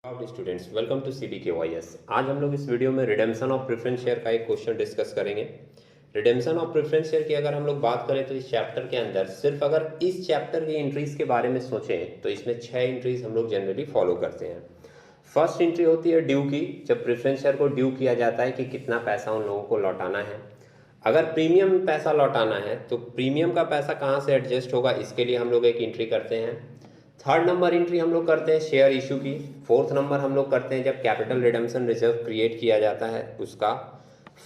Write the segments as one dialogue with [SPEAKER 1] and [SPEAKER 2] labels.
[SPEAKER 1] Students, welcome to CBKYS। आज हम लोग इस वीडियो में रिडेम्पशन ऑफ प्रेफरेंस शेयर का एक क्वेश्चन डिस्कस करेंगे। रिडेम्पशन ऑफ प्रेफरेंस शेयर की अगर हम लोग बात करें तो इस चैप्टर के अंदर सिर्फ अगर इस चैप्टर की एंट्रीज के बारे में सोचें तो इसमें 6 एंट्रीज हम लोग जनरली फॉलो करते हैं। फर्स्ट एंट्री होती है ड्यू की, जब प्रेफरेंस शेयर को ड्यू किया जाता है कि कितना पैसा उन लोगों को लौटाना है। अगर प्रीमियम पैसा लौटाना है तो प्रीमियम का पैसा कहाँ से एडजस्ट होगा, इसके लिए हम लोग एक एंट्री करते हैं। थर्ड नंबर एंट्री हम लोग करते हैं शेयर इशू की। फोर्थ नंबर हम लोग करते हैं जब कैपिटल रिडेम्पशन रिजर्व क्रिएट किया जाता है उसका।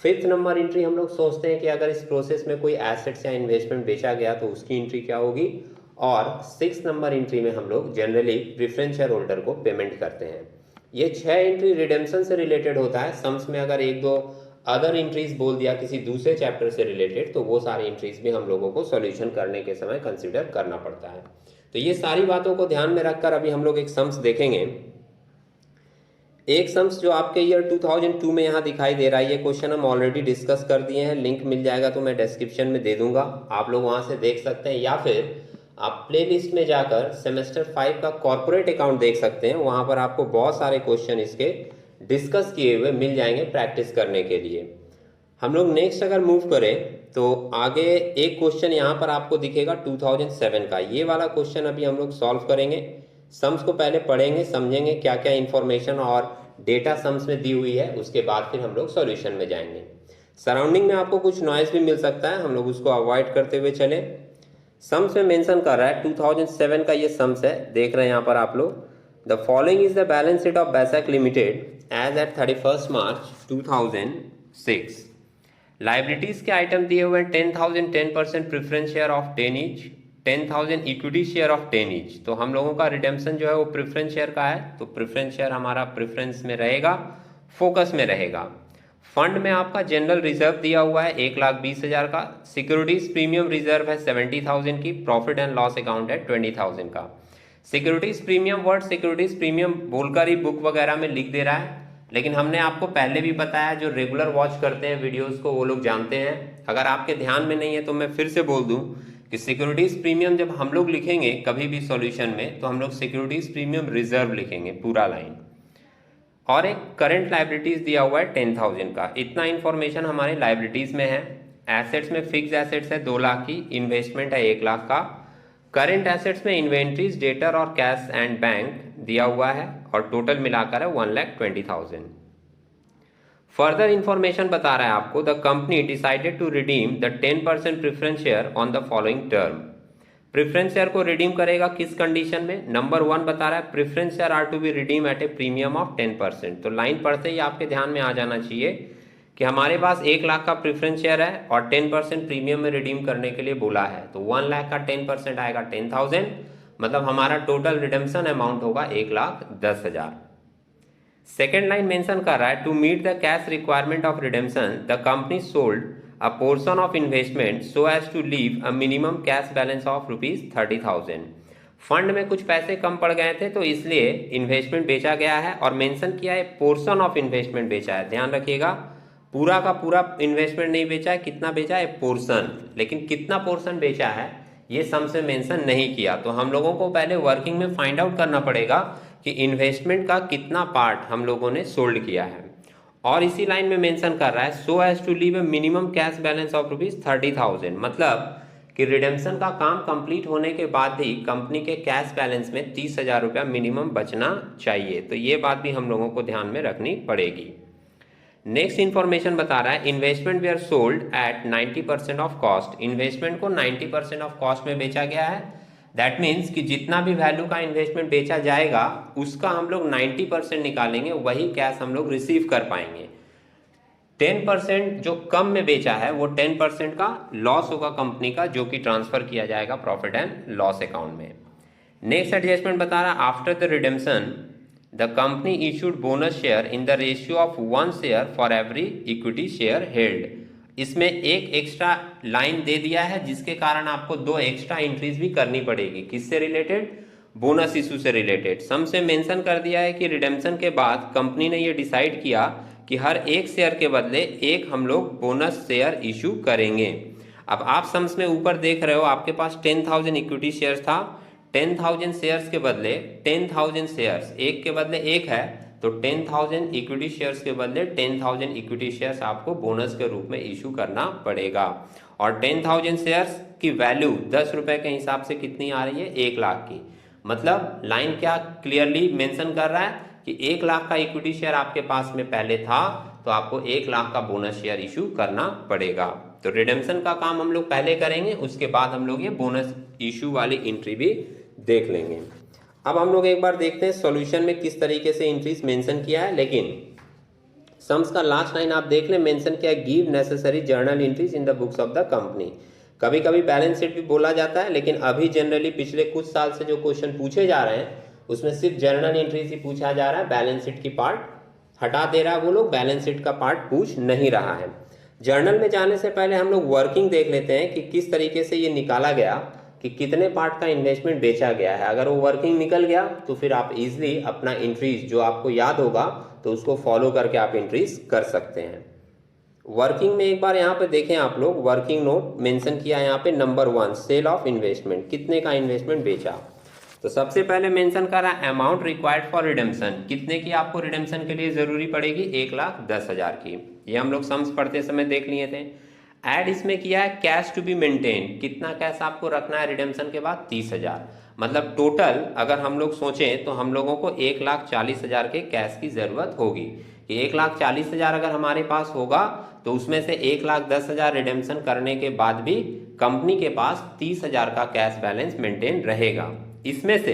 [SPEAKER 1] फिफ्थ नंबर एंट्री हम लोग सोचते हैं कि अगर इस प्रोसेस में कोई एसेट्स या इन्वेस्टमेंट बेचा गया तो उसकी एंट्री क्या होगी। और सिक्स नंबर एंट्री में हम लोग जनरली प्रेफरेंस शेयर होल्डर को पेमेंट करते हैं। ये 6 एंट्री रिडेम्पशन से रिलेटेड होता है। सम्स में अगर एक दो अदर एंट्रीज बोल दिया किसी दूसरे चैप्टर से रिलेटेड तो वो सारी एंट्रीज भी हम लोगों को सॉल्यूशन करने के समय कंसिडर करना पड़ता है। तो ये सारी बातों को ध्यान में रखकर अभी हम लोग एक सम्स देखेंगे। एक सम्स जो आपके ईयर 2002 में यहाँ दिखाई दे रहा है, ये क्वेश्चन हम ऑलरेडी डिस्कस कर दिए हैं। लिंक मिल जाएगा तो मैं डिस्क्रिप्शन में दे दूंगा, आप लोग वहाँ से देख सकते हैं, या फिर आप प्लेलिस्ट में जाकर सेमेस्टर 5 का कॉर्पोरेट अकाउंट देख सकते हैं। वहाँ पर आपको बहुत सारे क्वेश्चन इसके डिस्कस किए हुए मिल जाएंगे प्रैक्टिस करने के लिए। हम लोग नेक्स्ट अगर मूव करें तो आगे एक क्वेश्चन यहाँ पर आपको दिखेगा 2007 का। ये वाला क्वेश्चन अभी हम लोग सॉल्व करेंगे। सम्स को पहले पढ़ेंगे, समझेंगे क्या क्या इन्फॉर्मेशन और डेटा सम्स में दी हुई है, उसके बाद फिर हम लोग सॉल्यूशन में जाएंगे। सराउंडिंग में आपको कुछ नॉइज भी मिल सकता है, हम लोग उसको अवॉइड करते हुए चले। सम्स में मेंशन कर रहा है 2007 का ये सम्स है, देख रहे हैं यहाँ पर आप लोग। The following is the balance sheet of Baisakh limited as at 31 March 2006। Liabilities के आइटम दिए हुए हैं 10,000 10% preference share of 10 each, 10,000 equity share of 10 each. तो हम लोगों का रिडेम्पशन जो है वो प्रेफरेंस शेयर का है, तो प्रेफरेंस शेयर हमारा प्रेफरेंस में रहेगा, फोकस में रहेगा। फंड में आपका जनरल रिजर्व दिया हुआ है 1,20,000 का। सिक्योरिटीज प्रीमियम रिजर्व है 70,000 की। प्रॉफिट एंड लॉस अकाउंट है 20,000 का। Securities premium word securities premium बोलकर ही बुक वगैरह में लिख दे रहा है, लेकिन हमने आपको पहले भी बताया, जो रेगुलर वॉच करते हैं वीडियोस को वो लोग जानते हैं। अगर आपके ध्यान में नहीं है तो मैं फिर से बोल दूं कि सिक्योरिटीज प्रीमियम जब हम लोग लिखेंगे कभी भी सॉल्यूशन में तो हम लोग सिक्योरिटीज प्रीमियम रिजर्व लिखेंगे पूरा लाइन। और एक करंट लाइबिलिटीज दिया हुआ है 10,000 का। इतना इंफॉर्मेशन हमारे लाइबिलिटीज में है। एसेट्स में फिक्स एसेट्स है 2 लाख की, इन्वेस्टमेंट है 1 लाख का। करंट एसेट्स में इन्वेंट्रीज, डेटर और कैश एंड बैंक दिया हुआ है और टोटल मिलाकर है 1,20,000। फर्दर इंफॉर्मेशन बता रहा है आपको, the company decided to redeem the 10% preference share on the following term. Preference share को रिडीम करेगा किस कंडीशन में। नंबर 1 बता रहा है preference share are to be redeem at a premium of 10%। तो लाइन पढ़ते ही आपके ध्यान में आ जाना चाहिए कि हमारे पास 1 लाख का प्रेफरेंस शेयर है और 10% प्रीमियम में रिडीम करने के लिए बोला है, तो 1 लाख का 10% आएगा 10,000, मतलब हमारा टोटल रिडेम्पशन अमाउंट होगा 1,10,000। सेकेंड लाइन मेंशन कर रहा है to meet the cash requirement of redemption the company sold a portion of investment so as to leave a minimum cash balance of ₹30,000। Fund में कुछ पैसे कम पड़ गए थे तो इसलिए इन्वेस्टमेंट बेचा गया है और मेंशन किया है पोर्शन ऑफ इन्वेस्टमेंट बेचा है। ध्यान रखिएगा, पूरा का पूरा इन्वेस्टमेंट नहीं बेचा है, कितना बेचा है पोर्शन, लेकिन कितना पोर्शन बेचा है ये सम से मेंशन नहीं किया। तो हम लोगों को पहले वर्किंग में फाइंड आउट करना पड़ेगा कि इन्वेस्टमेंट का कितना पार्ट हम लोगों ने सोल्ड किया है। और इसी लाइन में मेंशन कर रहा है so as to leave a minimum cash balance of ₹30,000, मतलब कि रिडेम्पशन का काम कंप्लीट होने के बाद ही कंपनी के कैश बैलेंस में 30,000 रुपया मिनिमम बचना चाहिए। तो ये बात भी हम लोगों को ध्यान में रखनी पड़ेगी। नेक्स्ट इंफॉर्मेशन बता रहा है investment we are sold at 90% of cost. Investment को 90% ऑफ कॉस्ट में बेचा गया है। दैट मीन्स कि जितना भी वैल्यू का इन्वेस्टमेंट बेचा जाएगा उसका हम लोग 90% निकालेंगे, वही कैश हम लोग रिसीव कर पाएंगे। 10% जो कम में बेचा है वो 10% का लॉस होगा कंपनी का, जो कि ट्रांसफर किया जाएगा प्रॉफिट एंड लॉस अकाउंट में। नेक्स्ट एडजस्टमेंट बता रहा है after the redemption the company issued bonus share in the ratio of 1 share for every equity share held. इसमें एक एक्स्ट्रा लाइन दे दिया है जिसके कारण आपको 2 एक्स्ट्रा एंट्रीज भी करनी पड़ेगी। किससे रिलेटेड? बोनस इशू से रिलेटेड। सम से मेंशन कर दिया है कि रिडेम्पशन के बाद कंपनी ने ये डिसाइड किया कि हर एक शेयर के बदले एक हम लोग बोनस शेयर इशू करेंगे। अब आप सम्स में ऊपर देख रहे हो आपके पास 10,000 इक्विटी शेयर था, 10,000 शेयर्स के बदले 10,000 शेयर्स, एक के बदले एक है तो 10,000 इक्विटी शेयर्स के बदले 10,000 इक्विटी शेयर्स आपको बोनस के रूप में इशू करना पड़ेगा। और 10,000 शेयर्स की वैल्यू 10 रुपए के हिसाब से कितनी आ रही है, 1 लाख की। मतलब लाइन क्या क्लियरली मेंशन कर रहा है कि 1 लाख का इक्विटी शेयर आपके पास में पहले था तो आपको 1 लाख का बोनस शेयर इशू करना पड़ेगा। तो रिडेम्पशन का काम हम लोग पहले करेंगे, उसके बाद हम लोग ये बोनस इशू वाली एंट्री भी देख लेंगे। अब हम लोग एक बार देखते हैं सॉल्यूशन में किस तरीके से एंट्रीज मेंशन किया है। लेकिन सम्स का लास्ट लाइन आप देख लें, मेंशन किया है give necessary journal entries in the books of the company. कभी कभी बैलेंस शीट भी बोला जाता है, लेकिन अभी जनरली पिछले कुछ साल से जो क्वेश्चन पूछे जा रहे हैं उसमें सिर्फ जर्नल एंट्रीज ही पूछा जा रहा है, बैलेंस शीट की पार्ट हटा दे रहा है वो लोग, बैलेंस शीट का पार्ट पूछ नहीं रहा है। जर्नल में जाने से पहले हम लोग वर्किंग देख लेते हैं कि किस तरीके से ये निकाला गया कि कितने पार्ट का इन्वेस्टमेंट बेचा गया है। अगर वो वर्किंग निकल गया तो फिर आप इजीली अपना एंट्रीज जो आपको याद होगा तो उसको फॉलो करके आप एंट्रीज कर सकते हैं। वर्किंग में एक बार यहाँ पे देखें आप लोग, वर्किंग नोट मेंशन किया यहाँ पे नंबर 1 सेल ऑफ इन्वेस्टमेंट, कितने का इन्वेस्टमेंट बेचा। तो सबसे पहले मेंशन करा अमाउंट रिक्वायर्ड फॉर रिडेम्पशन, कितने की आपको रिडेम्पशन के लिए जरूरी पड़ेगी, 1,10,000 की। ये हम लोग सम्स पढ़ते समय देख लिए थे। ऐड इसमें किया है कैश टू बी मेंटेन, कितना कैश आपको रखना है रिडेम्पशन के बाद, 30,000। मतलब टोटल अगर हम लोग सोचें तो हम लोगों को 1,40,000 के कैश की जरूरत होगी। कि 1,40,000 अगर हमारे पास होगा तो उसमें से 1,10,000 रिडेम्पशन करने के बाद भी कंपनी के पास 30,000 का कैश बैलेंस मेंटेन रहेगा। इसमें से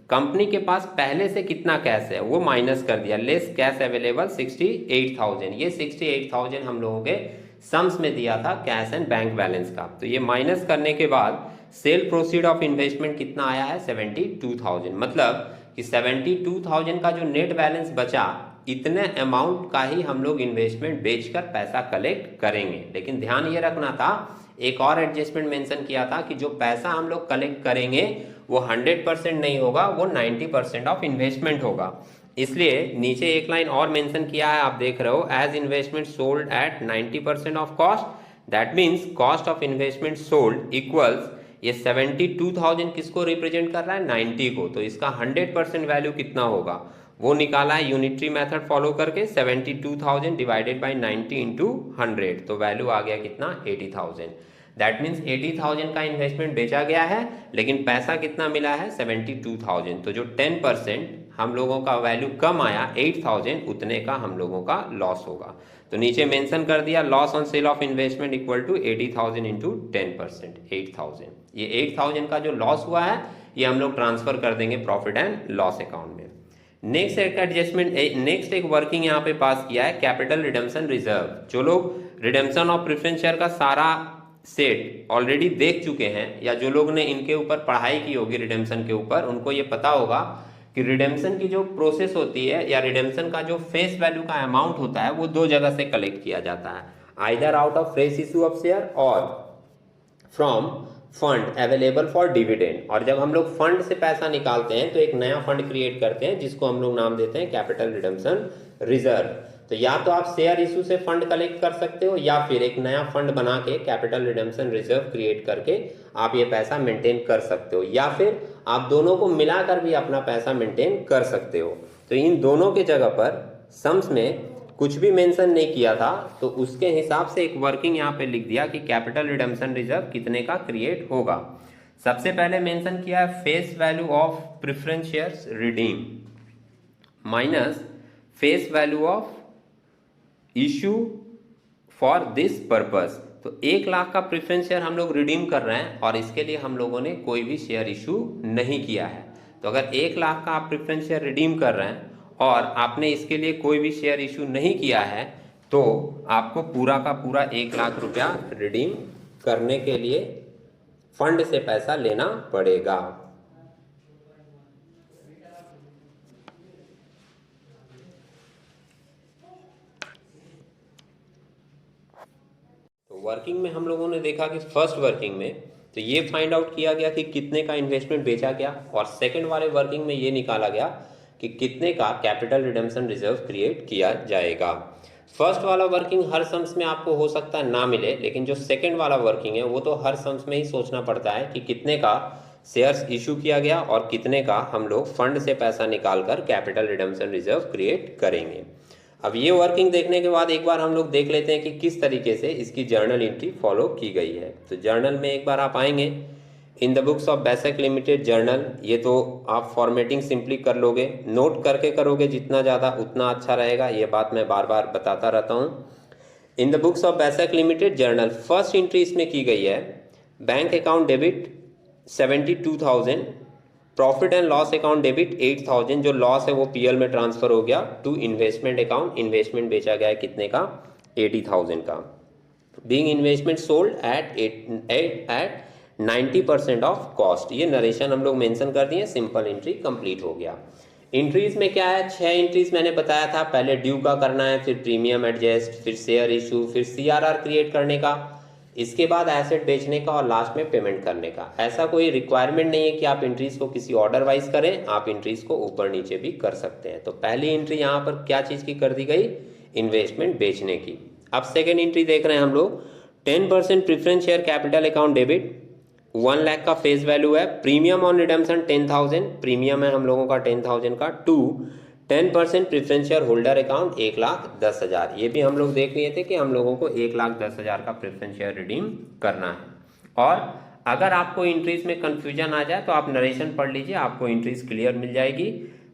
[SPEAKER 1] कंपनी के पास पहले से कितना कैश है वो माइनस कर दिया, लेस कैश अवेलेबल 68,000। ये 68,000 हम लोगों के सम्स में दिया था कैश एंड बैंक बैलेंस का। तो ये माइनस करने के बाद सेल प्रोसीड ऑफ इन्वेस्टमेंट कितना आया है, 72,000। मतलब कि 72,000 का जो नेट बैलेंस बचा, इतने अमाउंट का ही हम लोग इन्वेस्टमेंट बेचकर पैसा कलेक्ट करेंगे। लेकिन ध्यान ये रखना था, एक और एडजस्टमेंट मेंशन किया था कि जो पैसा हम लोग कलेक्ट करेंगे वो 100% नहीं होगा, वो 90% ऑफ इन्वेस्टमेंट होगा। इसलिए नीचे एक लाइन और मेंशन किया है, आप देख रहे हो, as investment sold at 90% of cost, that means cost of investment sold equals, ये 72,000 किसको रिप्रेजेंट कर रहा है, 90 को। तो इसका 100% वैल्यू कितना होगा वो निकाला है यूनिटरी मेथड फॉलो करके, 72,000 डिवाइडेड बाई 90 इंटू 100, तो वैल्यू आ गया कितना, 80,000। दैट मीन्स 80,000 का इन्वेस्टमेंट बेचा गया है, लेकिन पैसा कितना मिला है, 72,000। तो जो 10% हम लोगों का वैल्यू कम आया 8,000, उतने का हम लोगों का लॉस होगा। तो नीचे मेंशन कर दिया loss on sale of investment equal to 80,000 into 10%, 8,000। ये 8,000 का जो लॉस हुआ है ये हम लोग ट्रांसफर कर देंगे प्रॉफिट एंड लॉस अकाउंट में। नेक्स्ट एक एडजस्टमेंट, नेक्स्ट एक वर्किंग यहाँ पे पास किया है कैपिटल रिडेम्पशन रिजर्व। जो लोग रिडेम्पशन ऑफ प्रेफरेंस शेयर का सारा सेट ऑलरेडी देख चुके हैं या जो लोग ने इनके ऊपर पढ़ाई की होगी रिडेम्पशन के ऊपर, उनको ये पता होगा कि रिडेम्पशन की जो प्रोसेस होती है या रिडेम्पशन का जो फेस वैल्यू का अमाउंट होता है वो दो जगह से कलेक्ट किया जाता है, either out of fresh issue of share और from fund available for dividend. और जब हम लोग फंड से पैसा निकालते हैं तो एक नया फंड क्रिएट करते हैं जिसको हम लोग नाम देते हैं कैपिटल रिडेम्पशन रिजर्व। तो या तो आप शेयर इशू से फंड कलेक्ट कर सकते हो या फिर एक नया फंड बना के कैपिटल रिडेम्पशन रिजर्व क्रिएट करके आप ये पैसा मेंटेन कर सकते हो, या फिर आप दोनों को मिलाकर भी अपना पैसा मेंटेन कर सकते हो। तो इन दोनों के जगह पर सम्स में कुछ भी मेंशन नहीं किया था, तो उसके हिसाब से एक वर्किंग यहाँ पे लिख दिया कि कैपिटल रिडेम्पशन रिजर्व कितने का क्रिएट होगा। सबसे पहले मेंशन किया है face value of preference shares redeem minus face value of issue for this purpose. तो 1 लाख का प्रेफरेंस शेयर हम लोग रिडीम कर रहे हैं और इसके लिए हम लोगों ने कोई भी शेयर इशू नहीं किया है। तो अगर 1 लाख का आप प्रेफरेंस शेयर रिडीम कर रहे हैं और आपने इसके लिए कोई भी शेयर इशू नहीं किया है तो आपको पूरा का पूरा 1 लाख रुपया रिडीम करने के लिए फंड से पैसा लेना पड़ेगा। तो वर्किंग में हम लोगों ने देखा कि फर्स्ट वर्किंग में तो ये फाइंड आउट किया गया कि कितने का इन्वेस्टमेंट बेचा गया, और सेकंड वाले वर्किंग में ये निकाला गया कि कितने का कैपिटल रिडेम्पशन रिजर्व क्रिएट किया जाएगा। फर्स्ट वाला वर्किंग हर सम्स में आपको हो सकता है ना मिले, लेकिन जो सेकंड वाला वर्किंग है वो तो हर सम्स में ही सोचना पड़ता है कि कितने का शेयर्स इशू किया गया और कितने का हम लोग फंड से पैसा निकालकर कैपिटल रिडम्पशन रिजर्व क्रिएट करेंगे। अब ये वर्किंग देखने के बाद एक बार हम लोग देख लेते हैं कि किस तरीके से इसकी जर्नल एंट्री फॉलो की गई है। तो जर्नल में एक बार आप आएंगे, इन द बुक्स ऑफ बैसक लिमिटेड जर्नल, ये तो आप फॉर्मेटिंग सिंपली कर लोगे, नोट करके करोगे जितना ज़्यादा उतना अच्छा रहेगा, ये बात मैं बार बार बताता रहता हूँ। इन द बुक्स ऑफ बैसक लिमिटेड जर्नल फर्स्ट एंट्री इसमें की गई है, bank account debit 72,000, profit and loss account debit 8,000, जो लॉस है वो पीएल में ट्रांसफर हो गया टू इन्वेस्टमेंट अकाउंट, इन्वेस्टमेंट बेचा गया है कितने का, 80,000 का। Being investment sold at 90% of cost, ये नरेशन हम लोग मेंशन कर दिए, सिंपल एंट्री कंप्लीट हो गया। एंट्रीज में क्या है, 6 एंट्रीज मैंने बताया था, पहले ड्यू का करना है, फिर प्रीमियम एडजस्ट, फिर शेयर इशू, फिर सीआरआर क्रिएट करने का, इसके बाद एसेट बेचने का और लास्ट में पेमेंट करने का। ऐसा कोई रिक्वायरमेंट नहीं है कि आप एंट्रीज को किसी ऑर्डर वाइज करें, आप एंट्रीज को ऊपर नीचे भी कर सकते हैं। तो पहली एंट्री यहाँ पर क्या चीज़ की कर दी गई, इन्वेस्टमेंट बेचने की। अब सेकेंड एंट्री देख रहे हैं हम लोग, 10% preference share capital account debit, 1 lakh का फेस वैल्यू है, प्रीमियम ऑन रिडम्पशन 10,000, प्रीमियम है हम लोगों का 10,000 का, to 10% preference share holder account 1,10,000। ये भी हम लोग देख लिए थे कि हम लोगों को 1,10,000 का प्रेफरेंस शेयर रिडीम करना है। और अगर आपको एंट्रीज में कंफ्यूजन आ जाए तो आप नरेशन पढ़ लीजिए, आपको एंट्रीज क्लियर मिल जाएगी।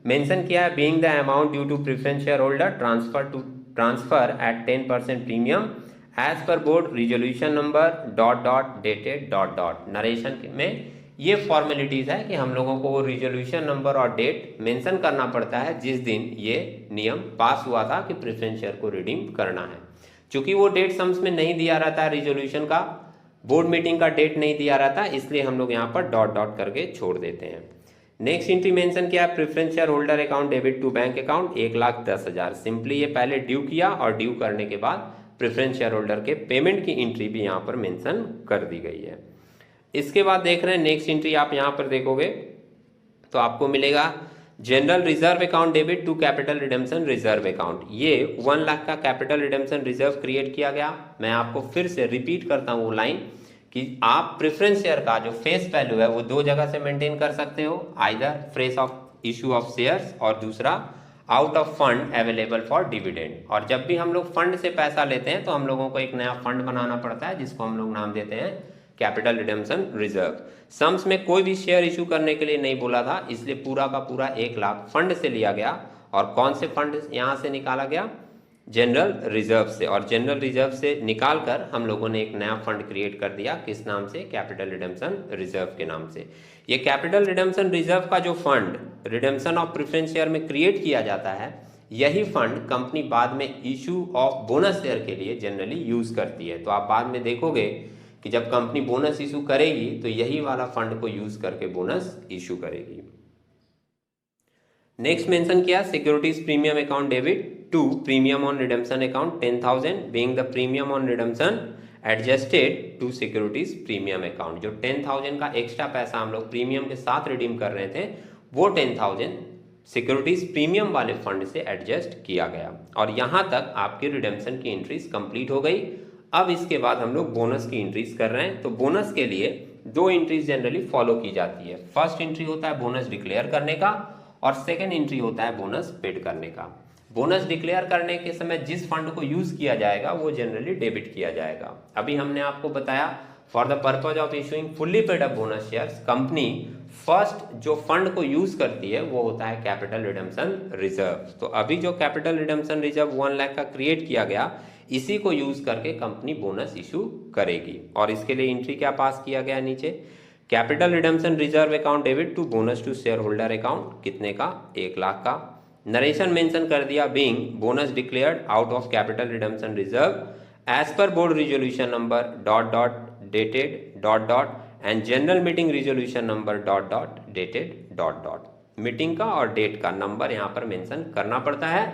[SPEAKER 1] मेंशन किया है, being the amount due to preference share holder transfer at 10% premium as per board resolution number ... dated ... narration में ये फॉर्मेलिटीज है कि हम लोगों को वो रिजोल्यूशन नंबर और डेट मेंशन करना पड़ता है जिस दिन ये नियम पास हुआ था कि प्रेफरेंस शेयर को रिडीम करना है। चूंकि वो डेट सम्स में नहीं दिया रहता है, रिजोल्यूशन का बोर्ड मीटिंग का डेट नहीं दिया रहता, इसलिए हम लोग यहाँ पर ... करके छोड़ देते हैं। नेक्स्ट एंट्री मेंशन किया, preference share holder account debit to bank account 1,10,000। Simply ये पहले ड्यू किया और ड्यू करने के बाद प्रेफरेंस शेयर होल्डर के पेमेंट की एंट्री भी यहाँ पर मेंशन कर दी गई है। इसके बाद देख रहे हैं नेक्स्ट एंट्री, आप यहाँ पर देखोगे तो आपको मिलेगा general reserve account debit to capital redemption reserve account. ये 1 लाख का कैपिटल रिडेम्पशन रिजर्व क्रिएट किया गया। मैं आपको फिर से रिपीट करता हूँ वो लाइन कि आप प्रेफरेंस शेयर का जो फेस वैल्यू है वो 2 जगह से मेंटेन कर सकते हो, either fresh of issue of shares और दूसरा out of fund available for dividend. और जब भी हम लोग फंड से पैसा लेते हैं तो हम लोगों को एक नया फंड बनाना पड़ता है जिसको हम लोग नाम देते हैं कैपिटल रिडेम्पशन रिजर्व। सम्स में कोई भी शेयर इशू करने के लिए नहीं बोला था, इसलिए पूरा का पूरा 1 लाख फंड से लिया गया। और कौन से फंड यहाँ से निकाला गया, जनरल रिजर्व से। और जनरल रिजर्व से निकाल कर हम लोगों ने एक नया फंड क्रिएट कर दिया, किस नाम से, कैपिटल रिडेम्पशन रिजर्व के नाम से। ये कैपिटल रिडेम्पशन रिजर्व का जो fund redemption of preference share में क्रिएट किया जाता है, यही फंड कंपनी बाद में इशू ऑफ बोनस शेयर के लिए जनरली यूज करती है। तो आप बाद में देखोगे कि जब कंपनी बोनस इशू करेगी तो यही वाला फंड को यूज करके बोनस इशू करेगी। नेक्स्ट मेंशन किया, securities premium account debit to premium on redemption account 10,000 being the premium on redemption adjusted to securities premium account. जो 10,000 का एक्स्ट्रा पैसा हम लोग प्रीमियम के साथ रिडीम कर रहे थे, वो 10,000 सिक्योरिटीज प्रीमियम वाले फंड से एडजस्ट किया गया। और यहां तक आपकी रिडेम्पशन की एंट्रीज कंप्लीट हो गई। अब इसके बाद हम लोग बोनस की एंट्रीज कर रहे हैं। तो बोनस के लिए 2 एंट्रीज जनरली फॉलो की जाती है। फर्स्ट एंट्री होता है बोनस डिक्लेयर करने का और सेकेंड एंट्री होता है बोनस पेड करने का। बोनस डिक्लेयर करने के समय जिस फंड को यूज किया जाएगा वो जनरली डेबिट किया जाएगा। अभी हमने आपको बताया for the purpose of issuing fully paid up bonus shares, company first जो फंड को यूज करती है वो होता है कैपिटल रिडेम्पशन रिजर्व। तो अभी जो कैपिटल रिडेम्पशन रिजर्व 1 लाख का क्रिएट किया गया, इसी को यूज करके कंपनी बोनस इशू करेगी। और इसके लिए एंट्री क्या पास किया गया नीचे, capital redemption reserve account debit to bonus to share holder account, कितने का, 1 लाख का। नरेशन मेंशन कर दिया, being bonus declared out of capital redemption reserve as per board resolution number ... dated ... and general meeting resolution number ... dated ... meeting का और date का number यहाँ पर मेंशन करना पड़ता है।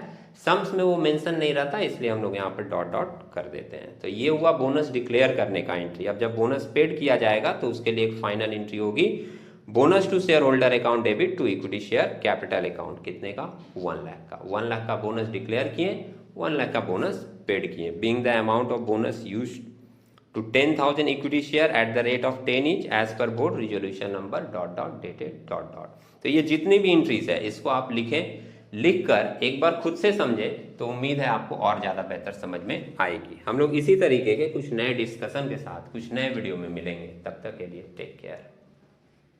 [SPEAKER 1] सम्स में वो मेंशन नहीं रहता, इसलिए हम लोग यहाँ पर ... कर देते हैं। तो ये हुआ बोनस डिक्लेयर करने का एंट्री। अब जब बोनस पेड किया जाएगा तो उसके लिए एक फाइनल एंट्री होगी, bonus to share holder account debit to equity share capital account, कितने का, 1 लाख का। 1 लाख का बोनस डिक्लेयर किए, 1 लाख का बोनस पेड किए। Being the amount of bonus used to 10,000 equity share at the rate of 10 each as per board resolution number dot dot dated dot dot. तो ये जितनी भी एंट्रीज है इसको आप लिखें, लिख कर एक बार खुद से समझे तो उम्मीद है आपको और ज़्यादा बेहतर समझ में आएगी। हम लोग इसी तरीके के कुछ नए डिस्कशन के साथ कुछ नए वीडियो में मिलेंगे, तब तक के लिए टेक केयर।